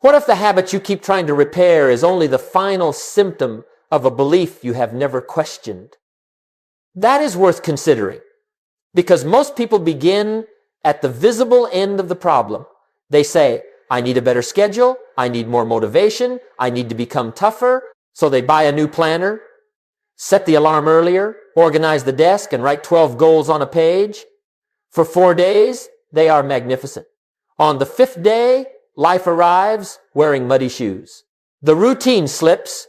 What if the habit you keep trying to repair is only the final symptom of a belief you have never questioned? That is worth considering, because most people begin at the visible end of the problem. They say, I need a better schedule, I need more motivation, I need to become tougher, so they buy a new planner, set the alarm earlier, organize the desk, and write 12 goals on a page. For 4 days, they are magnificent. On the 5th day, life arrives wearing muddy shoes. The routine slips,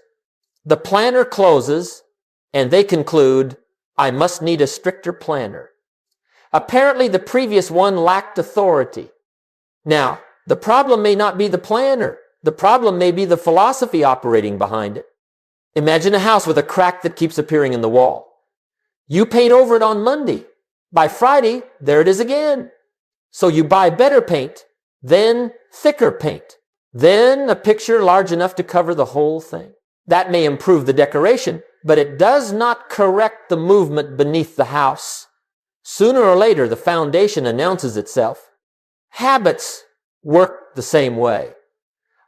the planner closes, and they conclude, I must need a stricter planner. Apparently, the previous one lacked authority. Now, the problem may not be the planner. The problem may be the philosophy operating behind it. Imagine a house with a crack that keeps appearing in the wall. You paint over it on Monday. By Friday, there it is again. So you buy better paint, then thicker paint, then a picture large enough to cover the whole thing. That may improve the decoration, but it does not correct the movement beneath the house. Sooner or later, the foundation announces itself. Habits work the same way.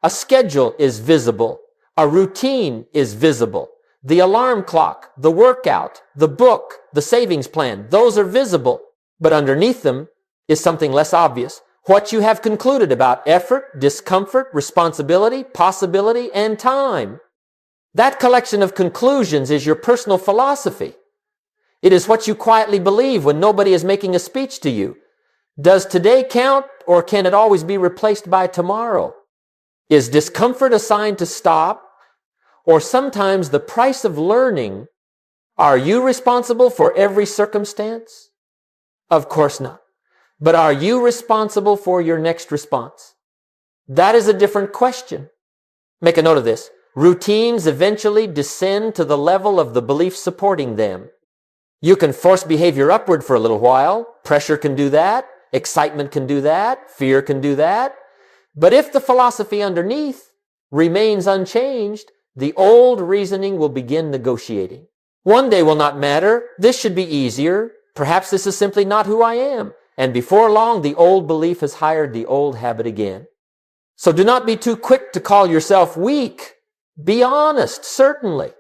A schedule is visible. A routine is visible. The alarm clock, the workout, the book, the savings plan, those are visible. But underneath them is something less obvious. What you have concluded about effort, discomfort, responsibility, possibility, and time. That collection of conclusions is your personal philosophy. It is what you quietly believe when nobody is making a speech to you. Does today count, or can it always be replaced by tomorrow? Is discomfort a sign to stop, or sometimes the price of learning? Are you responsible for every circumstance? Of course not. But are you responsible for your next response? That is a different question. Make a note of this. Routines eventually descend to the level of the belief supporting them. You can force behavior upward for a little while. Pressure can do that. Excitement can do that. Fear can do that. But if the philosophy underneath remains unchanged, the old reasoning will begin negotiating. One day will not matter. This should be easier. Perhaps this is simply not who I am. And before long, the old belief has hired the old habit again. So do not be too quick to call yourself weak. Be honest, certainly.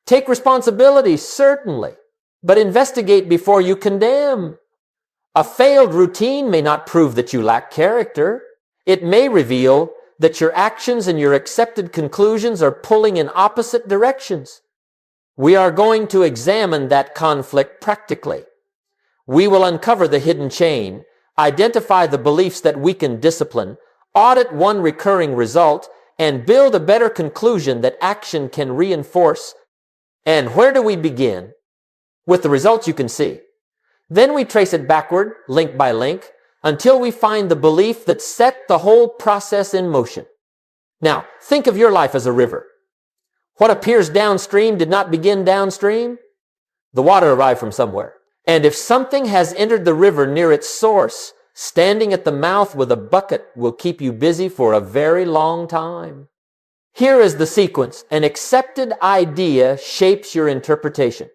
Take responsibility, certainly. But investigate before you condemn. A failed routine may not prove that you lack character. It may reveal that your actions and your accepted conclusions are pulling in opposite directions. We are going to examine that conflict practically. We will uncover the hidden chain, identify the beliefs that weaken discipline, audit one recurring result, and build a better conclusion that action can reinforce. And where do we begin? With the results you can see. Then we trace it backward, link by link, until we find the belief that set the whole process in motion. Now, think of your life as a river. What appears downstream did not begin downstream. The water arrived from somewhere. And if something has entered the river near its source, standing at the mouth with a bucket will keep you busy for a very long time. Here is the sequence. An accepted idea shapes your interpretation.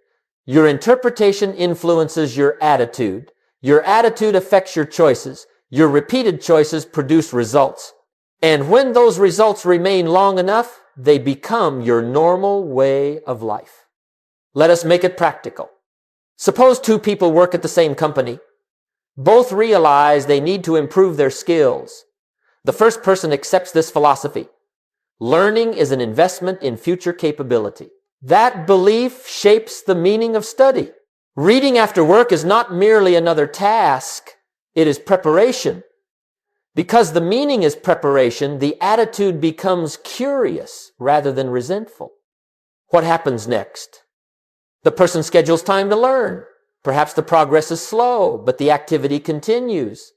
Your interpretation influences your attitude. Your attitude affects your choices. Your repeated choices produce results. And when those results remain long enough, they become your normal way of life. Let us make it practical. Suppose two people work at the same company. Both realize they need to improve their skills. The first person accepts this philosophy. Learning is an investment in future capability. That belief shapes the meaning of study. Reading after work is not merely another task. It is preparation. Because the meaning is preparation, the attitude becomes curious rather than resentful. What happens next? The person schedules time to learn. Perhaps the progress is slow, but the activity continues.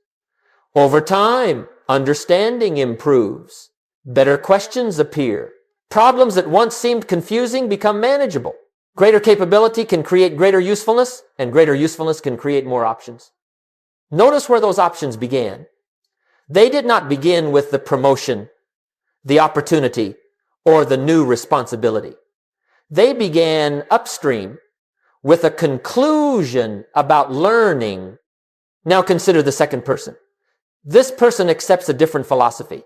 Over time, understanding improves. Better questions appear. Problems that once seemed confusing become manageable. Greater capability can create greater usefulness, and greater usefulness can create more options. Notice where those options began. They did not begin with the promotion, the opportunity, or the new responsibility. They began upstream with a conclusion about learning. Now consider the second person. This person accepts a different philosophy.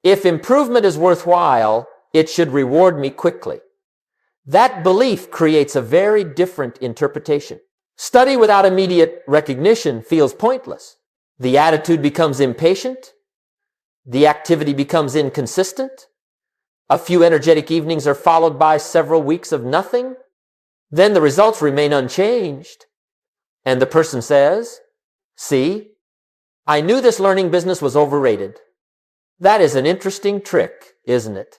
If improvement is worthwhile, it should reward me quickly. That belief creates a very different interpretation. Study without immediate recognition feels pointless. The attitude becomes impatient. The activity becomes inconsistent. A few energetic evenings are followed by several weeks of nothing. Then the results remain unchanged. And the person says, "See, I knew this learning business was overrated." That is an interesting trick, isn't it?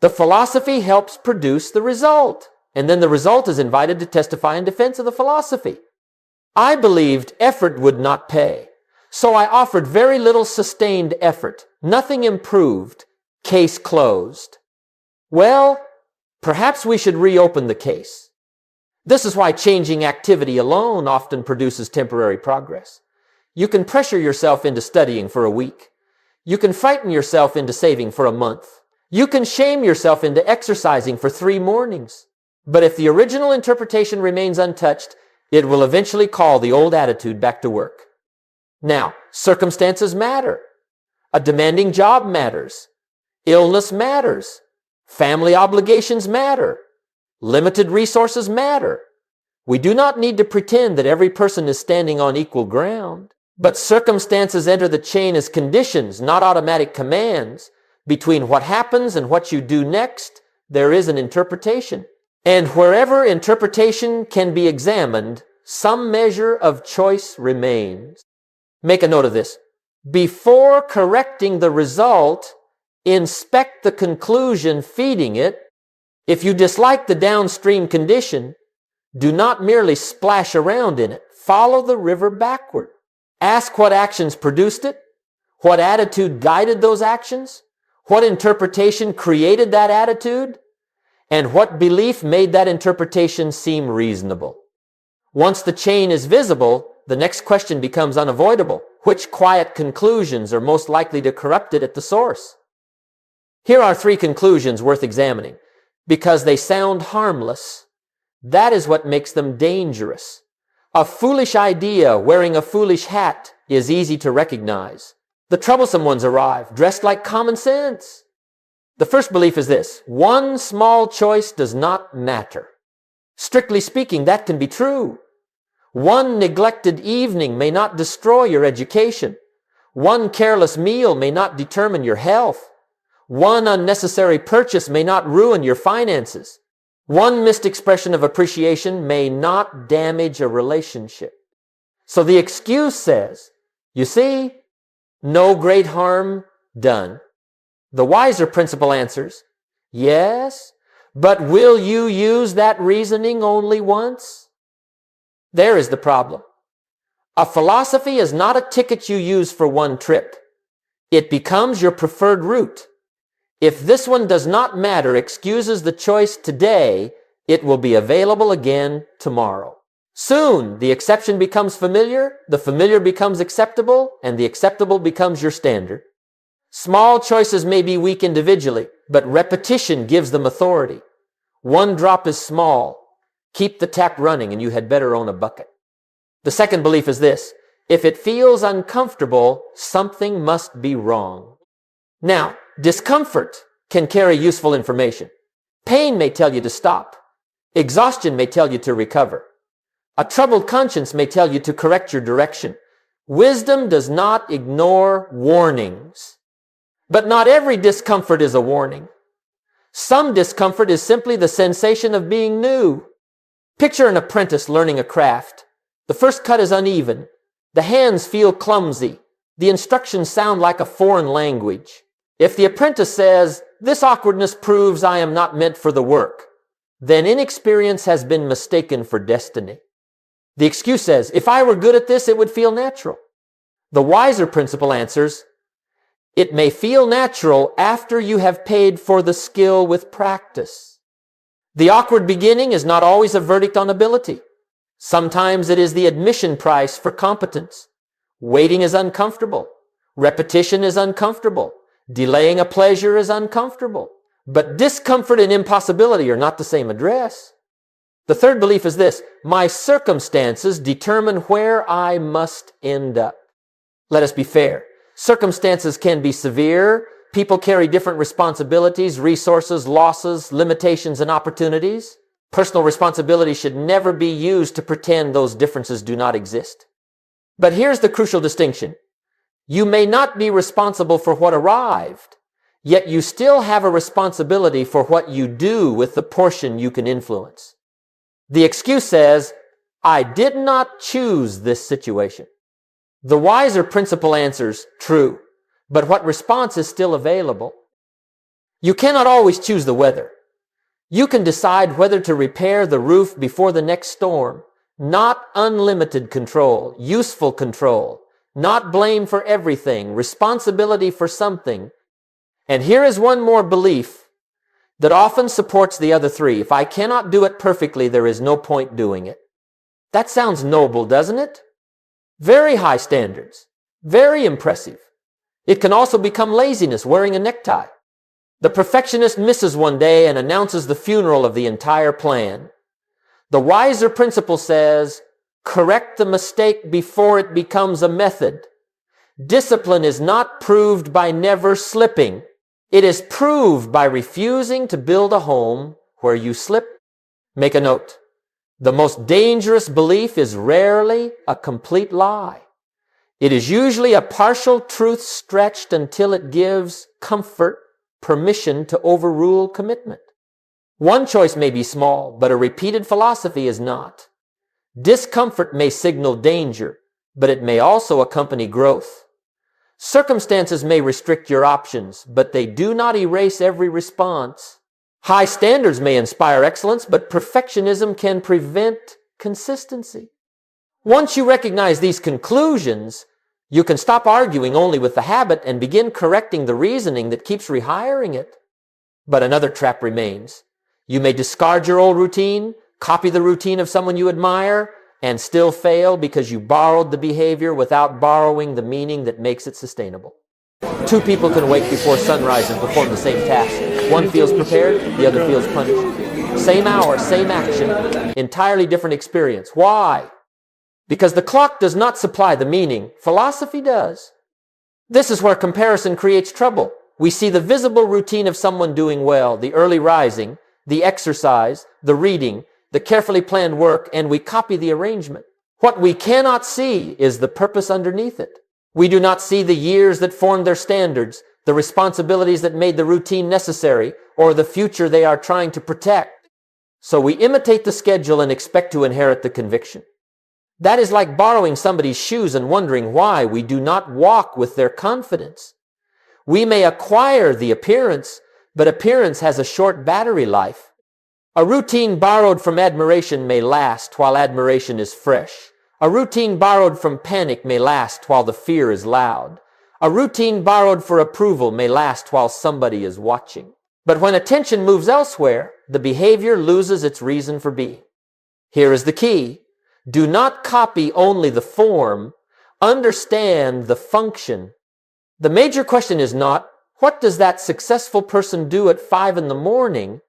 The philosophy helps produce the result, and then the result is invited to testify in defense of the philosophy. I believed effort would not pay, so I offered very little sustained effort. Nothing improved. Case closed. Well, perhaps we should reopen the case. This is why changing activity alone often produces temporary progress. You can pressure yourself into studying for a week. You can frighten yourself into saving for a month. You can shame yourself into exercising for 3 mornings. But if the original interpretation remains untouched, it will eventually call the old attitude back to work. Now, circumstances matter. A demanding job matters. Illness matters. Family obligations matter. Limited resources matter. We do not need to pretend that every person is standing on equal ground. But circumstances enter the chain as conditions, not automatic commands. Between what happens and what you do next, there is an interpretation. And wherever interpretation can be examined, some measure of choice remains. Make a note of this. Before correcting the result, inspect the conclusion feeding it. If you dislike the downstream condition, do not merely splash around in it. Follow the river backward. Ask what actions produced it, what attitude guided those actions, what interpretation created that attitude, and what belief made that interpretation seem reasonable. Once the chain is visible, the next question becomes unavoidable. Which quiet conclusions are most likely to corrupt it at the source? Here are 3 conclusions worth examining. Because they sound harmless, that is what makes them dangerous. A foolish idea wearing a foolish hat is easy to recognize. The troublesome ones arrive, dressed like common sense. The first belief is this: one small choice does not matter. Strictly speaking, that can be true. One neglected evening may not destroy your education. One careless meal may not determine your health. One unnecessary purchase may not ruin your finances. One missed expression of appreciation may not damage a relationship. So the excuse says, you see, no great harm done. The wiser principle answers, yes, but will you use that reasoning only once? There is the problem. A philosophy is not a ticket you use for one trip. It becomes your preferred route. If this one does not matter, excuses the choice today, it will be available again tomorrow. Soon, the exception becomes familiar, the familiar becomes acceptable, and the acceptable becomes your standard. Small choices may be weak individually, but repetition gives them authority. One drop is small. Keep the tap running, and you had better own a bucket. The second belief is this: if it feels uncomfortable, something must be wrong. Now, discomfort can carry useful information. Pain may tell you to stop. Exhaustion may tell you to recover. A troubled conscience may tell you to correct your direction. Wisdom does not ignore warnings. But not every discomfort is a warning. Some discomfort is simply the sensation of being new. Picture an apprentice learning a craft. The first cut is uneven. The hands feel clumsy. The instructions sound like a foreign language. If the apprentice says, "This awkwardness proves I am not meant for the work," then inexperience has been mistaken for destiny. The excuse says, "If I were good at this, it would feel natural." The wiser principle answers, "It may feel natural after you have paid for the skill with practice." The awkward beginning is not always a verdict on ability. Sometimes it is the admission price for competence. Waiting is uncomfortable. Repetition is uncomfortable. Delaying a pleasure is uncomfortable. But discomfort and impossibility are not the same address. The third belief is this: my circumstances determine where I must end up. Let us be fair. Circumstances can be severe, People carry different responsibilities, resources, losses, limitations, and opportunities. Personal responsibility should never be used to pretend those differences do not exist. But here's the crucial distinction. You may not be responsible for what arrived, yet you still have a responsibility for what you do with the portion you can influence. The excuse says, I did not choose this situation. The wiser principle answers, true, but what response is still available? You cannot always choose the weather. You can decide whether to repair the roof before the next storm. Not unlimited control, useful control, not blame for everything, responsibility for something. And here is one more belief that often supports the other three. If I cannot do it perfectly, there is no point doing it. That sounds noble, doesn't it? Very high standards, very impressive. It can also become laziness, wearing a necktie. The perfectionist misses one day and announces the funeral of the entire plan. The wiser principle says, correct the mistake before it becomes a method. Discipline is not proved by never slipping. It is proved by refusing to build a home where you slip. Make a note. The most dangerous belief is rarely a complete lie. It is usually a partial truth stretched until it gives comfort, permission to overrule commitment. One choice may be small, but a repeated philosophy is not. Discomfort may signal danger, but it may also accompany growth. Circumstances may restrict your options, but they do not erase every response. High standards may inspire excellence, but perfectionism can prevent consistency. Once you recognize these conclusions, you can stop arguing only with the habit and begin correcting the reasoning that keeps rehiring it. But another trap remains. You may discard your old routine, copy the routine of someone you admire, and still fail because you borrowed the behavior without borrowing the meaning that makes it sustainable. Two people can wake before sunrise and perform the same task. One feels prepared, the other feels punished. Same hour, same action, entirely different experience. Why? Because the clock does not supply the meaning. Philosophy does. This is where comparison creates trouble. We see the visible routine of someone doing well, the early rising, the exercise, the reading, the carefully planned work, and we copy the arrangement. What we cannot see is the purpose underneath it. We do not see the years that formed their standards, the responsibilities that made the routine necessary, or the future they are trying to protect. So we imitate the schedule and expect to inherit the conviction. That is like borrowing somebody's shoes and wondering why we do not walk with their confidence. We may acquire the appearance, but appearance has a short battery life. A routine borrowed from admiration may last while admiration is fresh. A routine borrowed from panic may last while the fear is loud. A routine borrowed for approval may last while somebody is watching. But when attention moves elsewhere, the behavior loses its reason for being. Here is the key. Do not copy only the form. Understand the function. The major question is not, what does that successful person do at 5 a.m?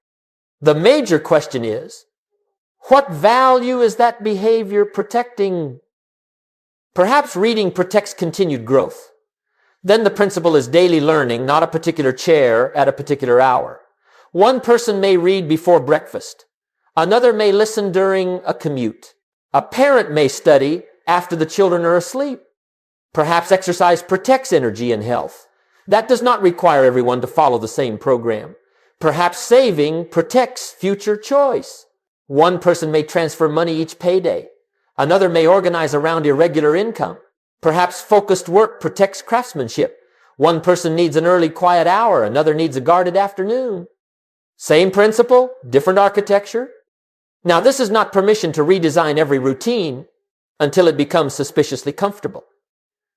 The major question is, what value is that behavior protecting? Perhaps reading protects continued growth. Then the principle is daily learning, not a particular chair at a particular hour. One person may read before breakfast. Another may listen during a commute. A parent may study after the children are asleep. Perhaps exercise protects energy and health. That does not require everyone to follow the same program. Perhaps saving protects future choice. One person may transfer money each payday. Another may organize around irregular income. Perhaps focused work protects craftsmanship. One person needs an early quiet hour. Another needs a guarded afternoon. Same principle, different architecture. Now, this is not permission to redesign every routine until it becomes suspiciously comfortable.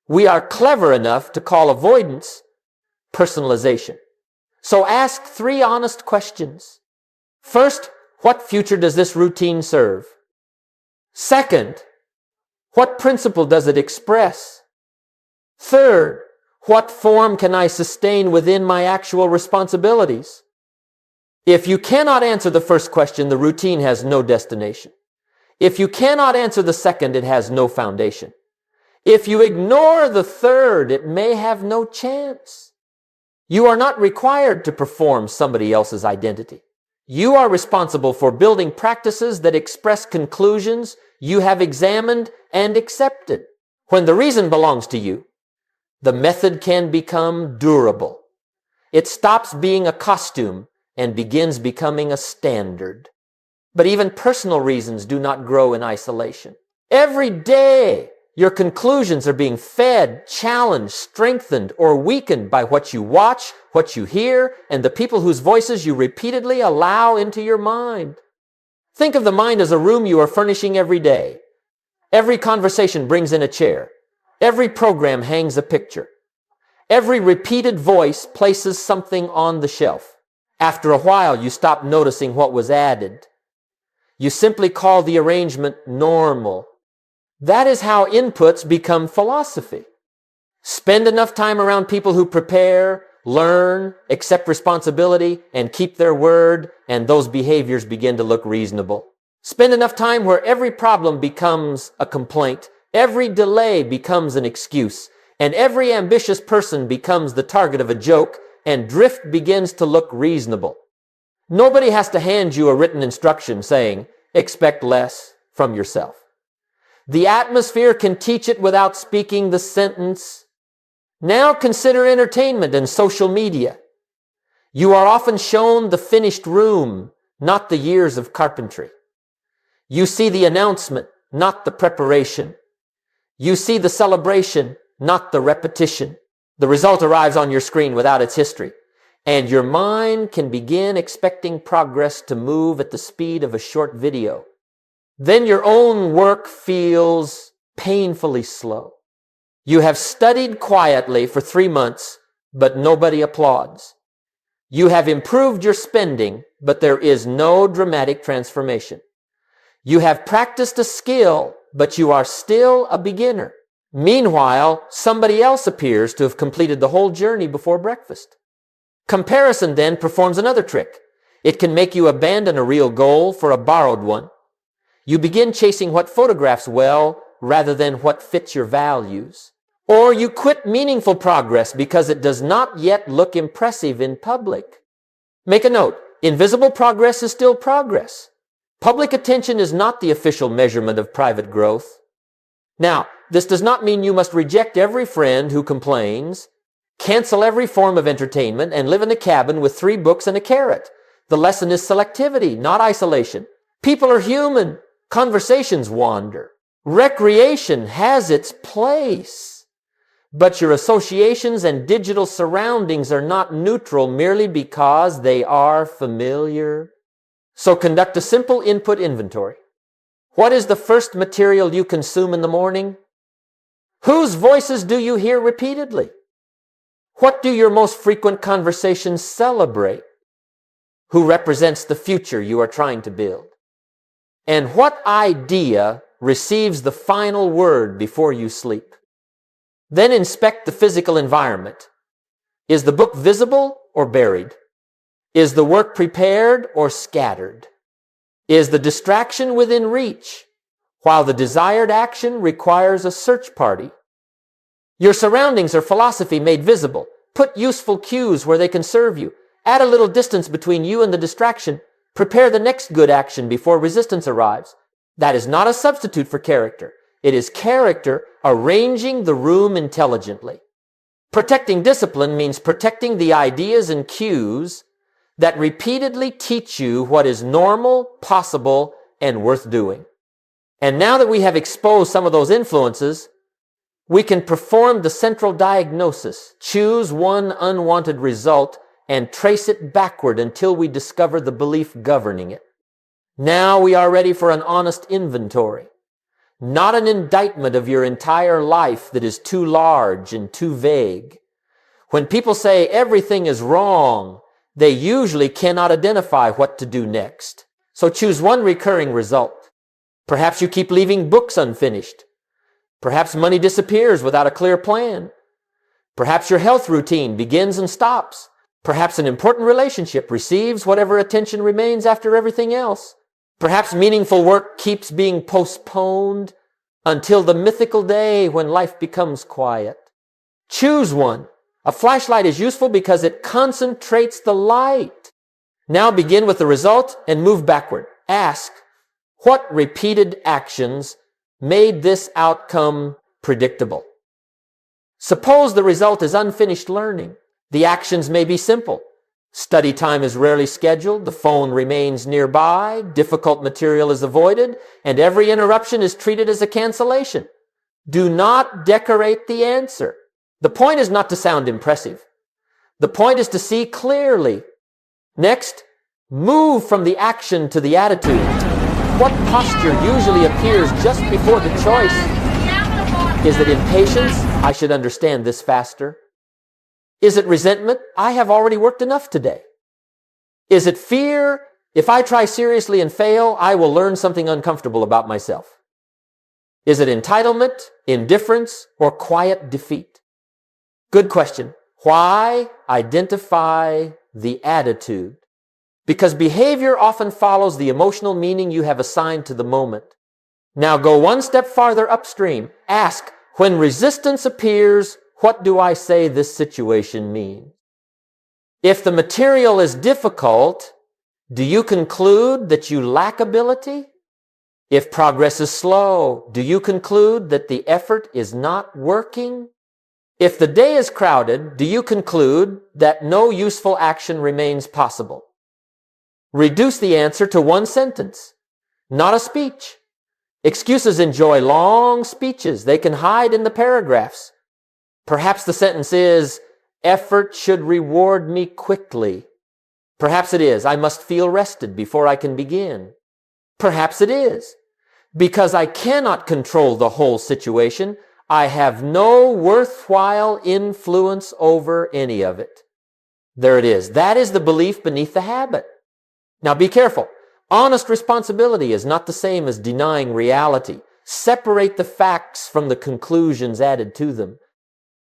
We are clever enough to call avoidance personalization. So ask 3 honest questions. First, what future does this routine serve? Second, what principle does it express? Third, what form can I sustain within my actual responsibilities? If you cannot answer the first question, the routine has no destination. If you cannot answer the second, it has no foundation. If you ignore the third, it may have no chance. You are not required to perform somebody else's identity. You are responsible for building practices that express conclusions you have examined and accepted. When the reason belongs to you, the method can become durable. It stops being a costume and begins becoming a standard. But even personal reasons do not grow in isolation. Every day, your conclusions are being fed, challenged, strengthened, or weakened by what you watch, what you hear, and the people whose voices you repeatedly allow into your mind. Think of the mind as a room you are furnishing every day. Every conversation brings in a chair. Every program hangs a picture. Every repeated voice places something on the shelf. After a while, you stop noticing what was added. You simply call the arrangement normal. That is how inputs become philosophy. Spend enough time around people who prepare, learn, accept responsibility, and keep their word, and those behaviors begin to look reasonable. Spend enough time where every problem becomes a complaint, every delay becomes an excuse, and every ambitious person becomes the target of a joke, and drift begins to look reasonable. Nobody has to hand you a written instruction saying, expect less from yourself. The atmosphere can teach it without speaking the sentence. Now consider entertainment and social media. You are often shown the finished room, not the years of carpentry. You see the announcement, not the preparation. You see the celebration, not the repetition. The result arrives on your screen without its history, and your mind can begin expecting progress to move at the speed of a short video. Then your own work feels painfully slow. You have studied quietly for 3 months, but nobody applauds. You have improved your spending, but there is no dramatic transformation. You have practiced a skill, but you are still a beginner. Meanwhile, somebody else appears to have completed the whole journey before breakfast. Comparison then performs another trick. It can make you abandon a real goal for a borrowed one. You begin chasing what photographs well rather than what fits your values. Or you quit meaningful progress because it does not yet look impressive in public. Make a note, invisible progress is still progress. Public attention is not the official measurement of private growth. Now, this does not mean you must reject every friend who complains, cancel every form of entertainment, and live in a cabin with 3 books and a carrot. The lesson is selectivity, not isolation. People are human. Conversations wander. Recreation has its place. But your associations and digital surroundings are not neutral merely because they are familiar. So conduct a simple input inventory. What is the first material you consume in the morning? Whose voices do you hear repeatedly? What do your most frequent conversations celebrate? Who represents the future you are trying to build? And what idea receives the final word before you sleep? Then inspect the physical environment. Is the book visible or buried? Is the work prepared or scattered? Is the distraction within reach, while the desired action requires a search party? Your surroundings are philosophy made visible. Put useful cues where they can serve you. Add a little distance between you and the distraction. Prepare the next good action before resistance arrives. That is not a substitute for character. It is character arranging the room intelligently. Protecting discipline means protecting the ideas and cues that repeatedly teach you what is normal, possible, and worth doing. And now that we have exposed some of those influences, we can perform the central diagnosis, choose one unwanted result, and trace it backward until we discover the belief governing it. Now we are ready for an honest inventory, not an indictment of your entire life that is too large and too vague. When people say everything is wrong, they usually cannot identify what to do next. So choose one recurring result. Perhaps you keep leaving books unfinished. Perhaps money disappears without a clear plan. Perhaps your health routine begins and stops. Perhaps an important relationship receives whatever attention remains after everything else. Perhaps meaningful work keeps being postponed until the mythical day when life becomes quiet. Choose one. A flashlight is useful because it concentrates the light. Now begin with the result and move backward. Ask, what repeated actions made this outcome predictable? Suppose the result is unfinished learning. The actions may be simple. Study time is rarely scheduled, the phone remains nearby, difficult material is avoided, and every interruption is treated as a cancellation. Do not decorate the answer. The point is not to sound impressive. The point is to see clearly. Next, move from the action to the attitude. What posture usually appears just before the choice? Is it impatience? I should understand this faster. Is it resentment? I have already worked enough today. Is it fear? If I try seriously and fail, I will learn something uncomfortable about myself. Is it entitlement, indifference, or quiet defeat? Good question. Why identify the attitude? Because behavior often follows the emotional meaning you have assigned to the moment. Now go one step farther upstream. Ask, when resistance appears, what do I say this situation means? If the material is difficult, do you conclude that you lack ability? If progress is slow, do you conclude that the effort is not working? If the day is crowded, do you conclude that no useful action remains possible? Reduce the answer to one sentence, not a speech. Excuses enjoy long speeches. They can hide in the paragraphs. Perhaps the sentence is, effort should reward me quickly. Perhaps it is, I must feel rested before I can begin. Perhaps it is, because I cannot control the whole situation, I have no worthwhile influence over any of it. There it is. That is the belief beneath the habit. Now be careful. Honest responsibility is not the same as denying reality. Separate the facts from the conclusions added to them.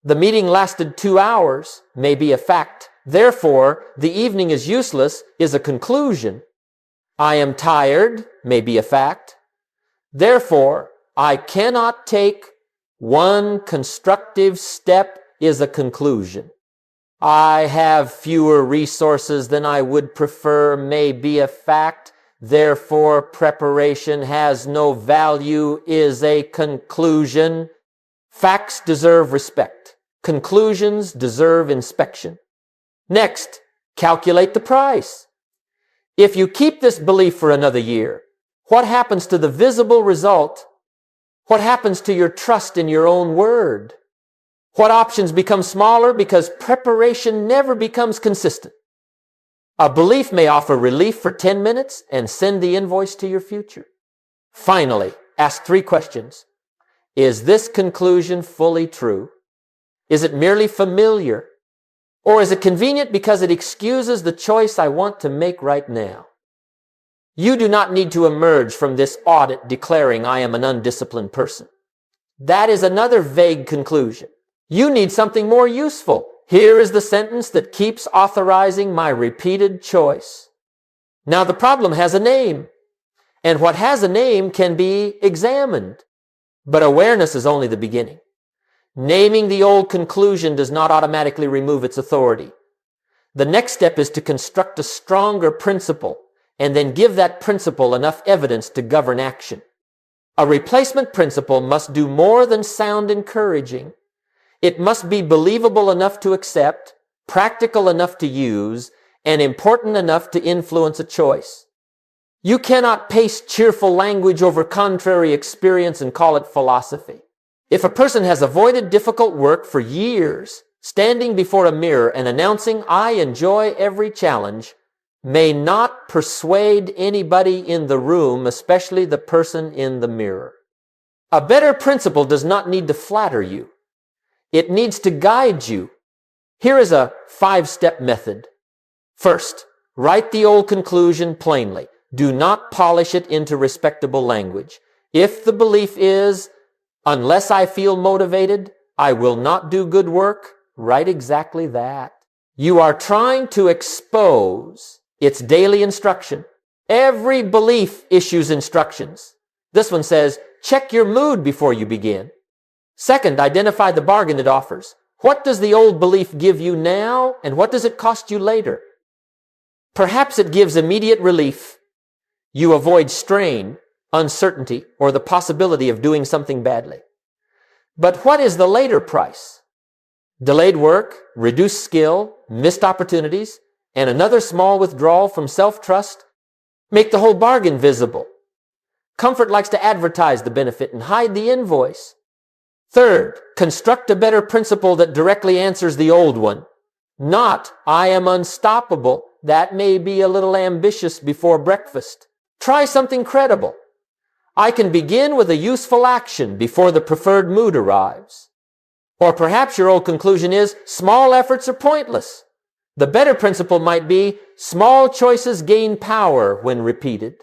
The meeting lasted 2 hours may be a fact. Therefore, the evening is useless is a conclusion. I am tired may be a fact. Therefore, I cannot take one constructive step is a conclusion. I have fewer resources than I would prefer may be a fact. Therefore, preparation has no value is a conclusion. Facts deserve respect. Conclusions deserve inspection. Next, calculate the price. If you keep this belief for another year, what happens to the visible result? What happens to your trust in your own word? What options become smaller because preparation never becomes consistent? A belief may offer relief for 10 minutes and send the invoice to your future. Finally, ask 3 questions. Is this conclusion fully true? Is it merely familiar? Or is it convenient because it excuses the choice I want to make right now? You do not need to emerge from this audit declaring I am an undisciplined person. That is another vague conclusion. You need something more useful. Here is the sentence that keeps authorizing my repeated choice. Now the problem has a name, and what has a name can be examined. But awareness is only the beginning. Naming the old conclusion does not automatically remove its authority. The next step is to construct a stronger principle and then give that principle enough evidence to govern action. A replacement principle must do more than sound encouraging. It must be believable enough to accept, practical enough to use, and important enough to influence a choice. You cannot paste cheerful language over contrary experience and call it philosophy. If a person has avoided difficult work for years, standing before a mirror and announcing, I enjoy every challenge, may not persuade anybody in the room, especially the person in the mirror. A better principle does not need to flatter you. It needs to guide you. Here is a 5-step method. First, write the old conclusion plainly. Do not polish it into respectable language. If the belief is, unless I feel motivated, I will not do good work, write exactly that. You are trying to expose its daily instruction. Every belief issues instructions. This one says, check your mood before you begin. Second, identify the bargain it offers. What does the old belief give you now, and what does it cost you later? Perhaps it gives immediate relief. You avoid strain, uncertainty, or the possibility of doing something badly. But what is the later price? Delayed work, reduced skill, missed opportunities, and another small withdrawal from self-trust make the whole bargain visible. Comfort likes to advertise the benefit and hide the invoice. Third, construct a better principle that directly answers the old one. Not, I am unstoppable. That may be a little ambitious before breakfast. Try something credible. I can begin with a useful action before the preferred mood arrives. Or perhaps your old conclusion is, small efforts are pointless. The better principle might be, small choices gain power when repeated.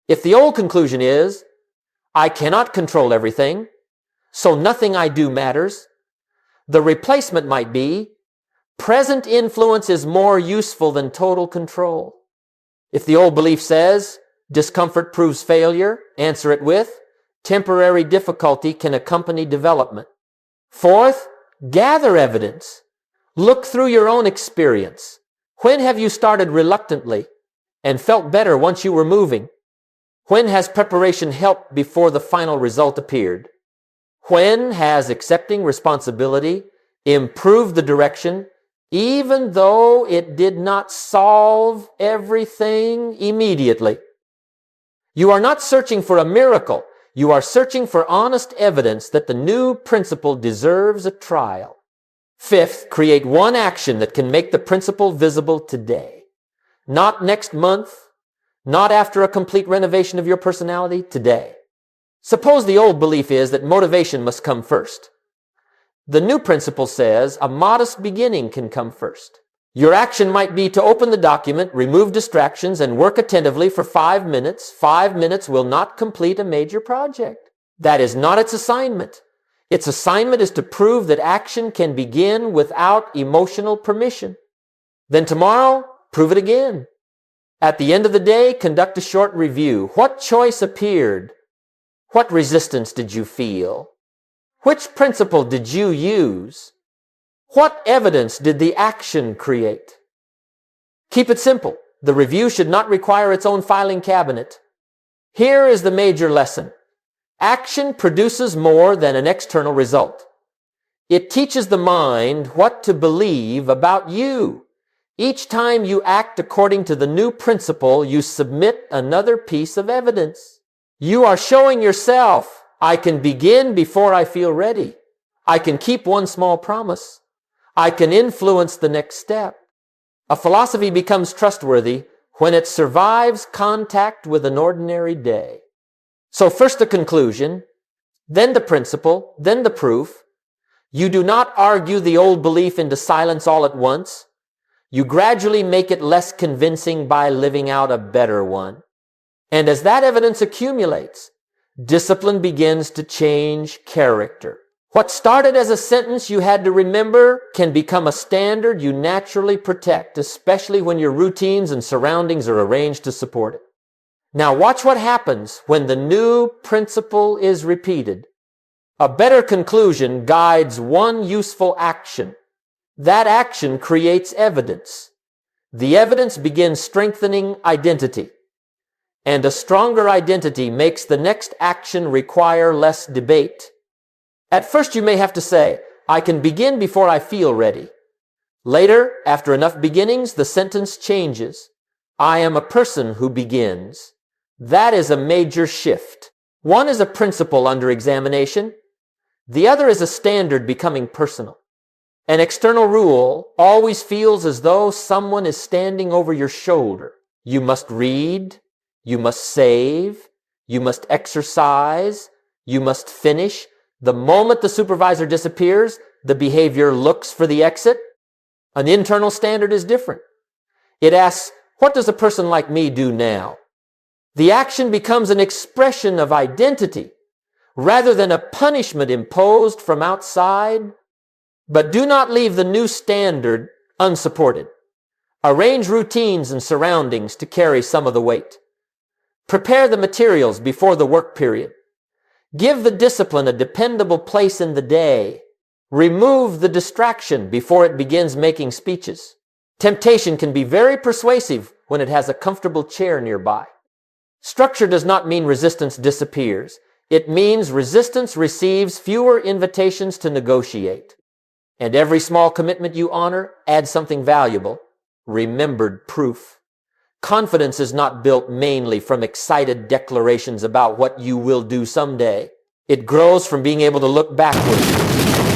If the old conclusion is, I cannot control everything, so nothing I do matters, the replacement might be, present influence is more useful than total control. If the old belief says, discomfort proves failure, answer it with, temporary difficulty can accompany development. Fourth, gather evidence. Look through your own experience. When have you started reluctantly and felt better once you were moving? When has preparation helped before the final result appeared? When has accepting responsibility improved the direction, even though it did not solve everything immediately? You are not searching for a miracle. You are searching for honest evidence that the new principle deserves a trial. Fifth, create one action that can make the principle visible today. Not next month, not after a complete renovation of your personality, today. Suppose the old belief is that motivation must come first. The new principle says a modest beginning can come first. Your action might be to open the document, remove distractions, and work attentively for 5 minutes. 5 minutes will not complete a major project. That is not its assignment. Its assignment is to prove that action can begin without emotional permission. Then tomorrow, prove it again. At the end of the day, conduct a short review. What choice appeared? What resistance did you feel? Which principle did you use? What evidence did the action create? Keep it simple. The review should not require its own filing cabinet. Here is the major lesson. Action produces more than an external result. It teaches the mind what to believe about you. Each time you act according to the new principle, you submit another piece of evidence. You are showing yourself, I can begin before I feel ready. I can keep one small promise. I can influence the next step. A philosophy becomes trustworthy when it survives contact with an ordinary day. So first the conclusion, then the principle, then the proof. You do not argue the old belief into silence all at once. You gradually make it less convincing by living out a better one. And as that evidence accumulates, discipline begins to change character. What started as a sentence you had to remember can become a standard you naturally protect, especially when your routines and surroundings are arranged to support it. Now watch what happens when the new principle is repeated. A better conclusion guides one useful action. That action creates evidence. The evidence begins strengthening identity. And a stronger identity makes the next action require less debate. At first you may have to say, I can begin before I feel ready. Later, after enough beginnings, the sentence changes. I am a person who begins. That is a major shift. One is a principle under examination. The other is a standard becoming personal. An external rule always feels as though someone is standing over your shoulder. You must read, you must save, you must exercise, you must finish. The moment the supervisor disappears, the behavior looks for the exit. An internal standard is different. It asks, what does a person like me do now? The action becomes an expression of identity rather than a punishment imposed from outside. But do not leave the new standard unsupported. Arrange routines and surroundings to carry some of the weight. Prepare the materials before the work period. Give the discipline a dependable place in the day. Remove the distraction before it begins making speeches. Temptation can be very persuasive when it has a comfortable chair nearby. Structure does not mean resistance disappears. It means resistance receives fewer invitations to negotiate. And every small commitment you honor adds something valuable, remembered proof. Confidence is not built mainly from excited declarations about what you will do someday. It grows from being able to look backward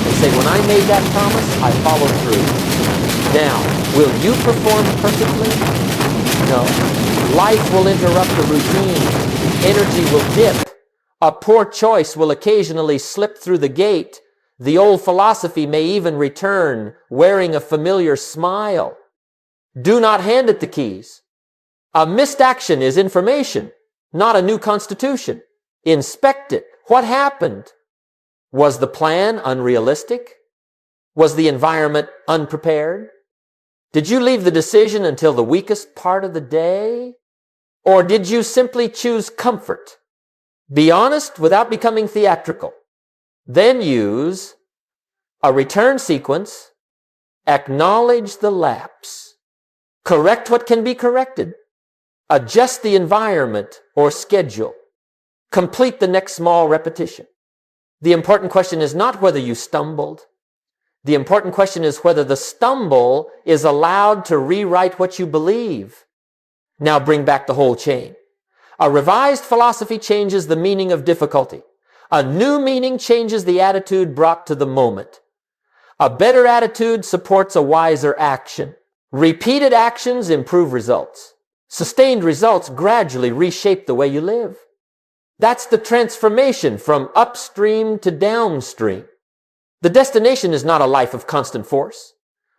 and say, when I made that promise, I followed through. Now, will you perform perfectly? No. Life will interrupt the routine. Energy will dip. A poor choice will occasionally slip through the gate. The old philosophy may even return, wearing a familiar smile. Do not hand it the keys. A missed action is information, not a new constitution. Inspect it. What happened? Was the plan unrealistic? Was the environment unprepared? Did you leave the decision until the weakest part of the day? Or did you simply choose comfort? Be honest without becoming theatrical. Then use a return sequence. Acknowledge the lapse. Correct what can be corrected. Adjust the environment or schedule. Complete the next small repetition. The important question is not whether you stumbled. The important question is whether the stumble is allowed to rewrite what you believe. Now bring back the whole chain. A revised philosophy changes the meaning of difficulty. A new meaning changes the attitude brought to the moment. A better attitude supports a wiser action. Repeated actions improve results. Sustained results gradually reshape the way you live. That's the transformation from upstream to downstream. The destination is not a life of constant force,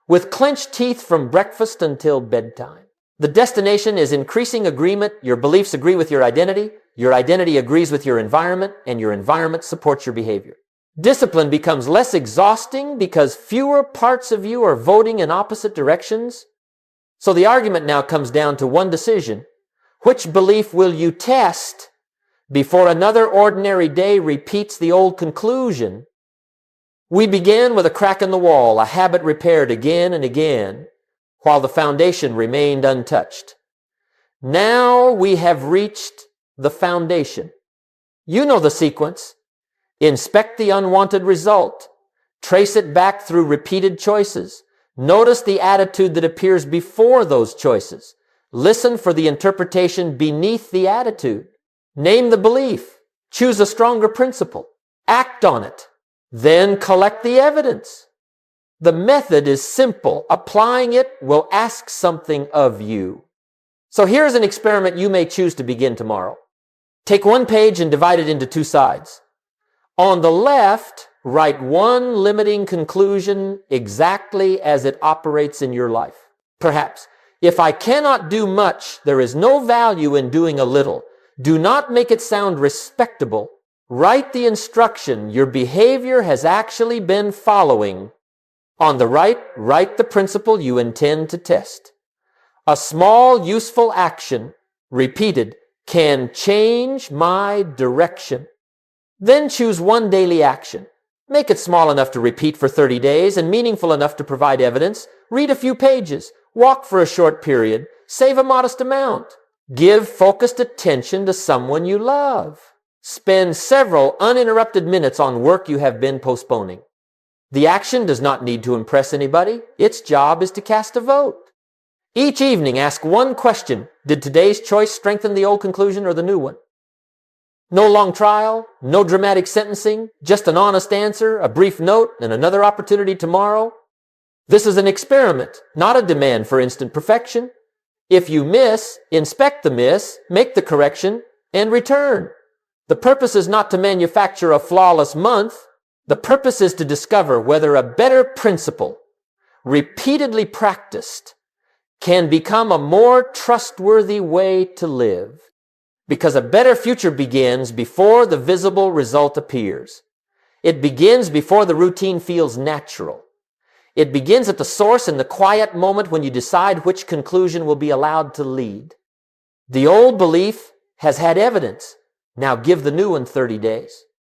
with clenched teeth from breakfast until bedtime. The destination is increasing agreement. Your beliefs agree with your identity agrees with your environment, and your environment supports your behavior. Discipline becomes less exhausting because fewer parts of you are voting in opposite directions. So the argument now comes down to one decision. Which belief will you test before another ordinary day repeats the old conclusion? We began with a crack in the wall, a habit repaired again and again, while the foundation remained untouched. Now we have reached the foundation. You know the sequence. Inspect the unwanted result. Trace it back through repeated choices. Notice the attitude that appears before those choices. Listen for the interpretation beneath the attitude. Name the belief. Choose a stronger principle. Act on it. Then collect the evidence. The method is simple. Applying it will ask something of you. So here's an experiment you may choose to begin tomorrow. Take one page and divide it into two sides. On the left, write one limiting conclusion exactly as it operates in your life. Perhaps, if I cannot do much, there is no value in doing a little. Do not make it sound respectable. Write the instruction your behavior has actually been following. On the right, write the principle you intend to test. A small, useful action, repeated, can change my direction. Then choose one daily action. Make it small enough to repeat for 30 days and meaningful enough to provide evidence. Read a few pages. Walk for a short period. Save a modest amount. Give focused attention to someone you love. Spend several uninterrupted minutes on work you have been postponing. The action does not need to impress anybody. Its job is to cast a vote. Each evening, ask one question. Did today's choice strengthen the old conclusion or the new one? No long trial, no dramatic sentencing, just an honest answer, a brief note, and another opportunity tomorrow. This is an experiment, not a demand for instant perfection. If you miss, inspect the miss, make the correction, and return. The purpose is not to manufacture a flawless month. The purpose is to discover whether a better principle, repeatedly practiced, can become a more trustworthy way to live. Because a better future begins before the visible result appears. It begins before the routine feels natural. It begins at the source in the quiet moment when you decide which conclusion will be allowed to lead. The old belief has had evidence. Now give the new one 30 days.